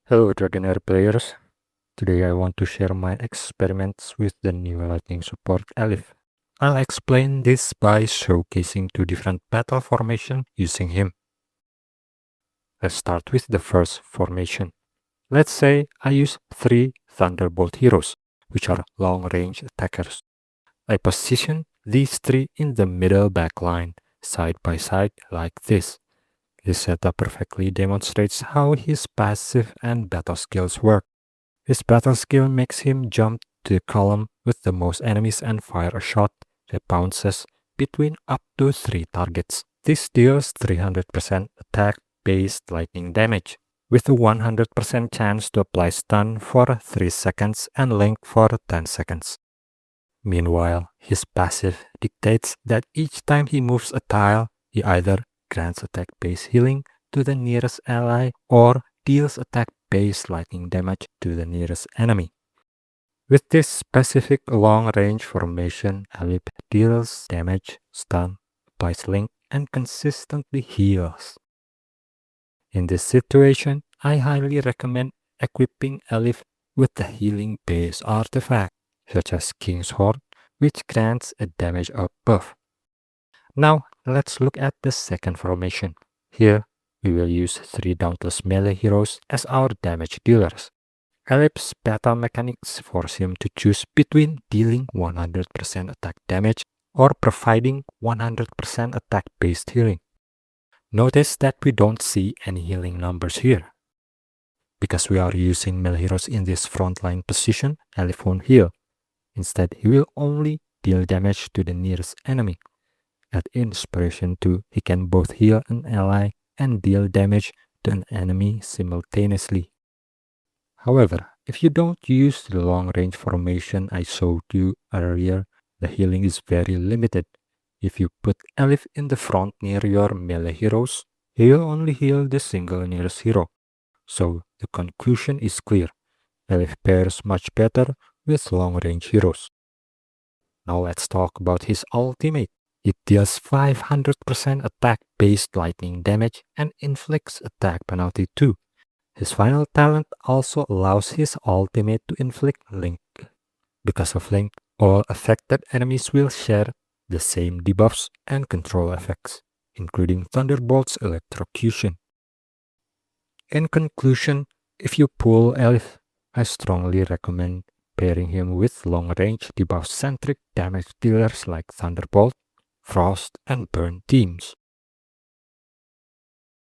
Hello Dragonheir players, today I want to share my experiments with the new lightning support ELIPH. I'll explain this by showcasing two different battle formations using him. Let's start with the first formation. Let's say I use 3 Thunderbolt heroes, which are long-range attackers. I position these 3 in the middle backline, side by side like this. This setup perfectly demonstrates how his passive and battle skills work. His battle skill makes him jump to the column with the most enemies and fire a shot that bounces between up to 3 targets. This deals 300% attack-based lightning damage, with a 100% chance to apply stun for 3 seconds and link for 10 seconds. Meanwhile, his passive dictates that each time he moves a tile, he either grants attack-based healing to the nearest ally or deals attack-based lightning damage to the nearest enemy. With this specific long-range formation, ELIPH deals damage, stun, applies link, and consistently heals. In this situation, I highly recommend equipping ELIPH with the healing-based artifact, such as King's Horn, which grants a damage up buff. Now, let's look at the second formation. Here, we will use 3 Dauntless melee heroes as our damage dealers. ELIPH's battle mechanics force him to choose between dealing 100% attack damage or providing 100% attack-based healing. Notice that we don't see any healing numbers here. Because we are using melee heroes in this frontline position, ELIPH won't heal. Instead, he will only deal damage to the nearest enemy. At Inspiration 2, he can both heal an ally and deal damage to an enemy simultaneously. However, if you don't use the long-range formation I showed you earlier, the healing is very limited. If you put ELIPH in the front near your melee heroes, he will only heal the single nearest hero. So the conclusion is clear. ELIPH pairs much better with long-range heroes. Now let's talk about his ultimate. It deals 500% attack-based lightning damage and inflicts attack penalty too. His final talent also allows his ultimate to inflict link. Because of link, all affected enemies will share the same debuffs and control effects, including Thunderbolt's electrocution. In conclusion, if you pull ELIPH, I strongly recommend pairing him with long-range debuff-centric damage dealers like Thunderbolt, Frost, and Burn teams.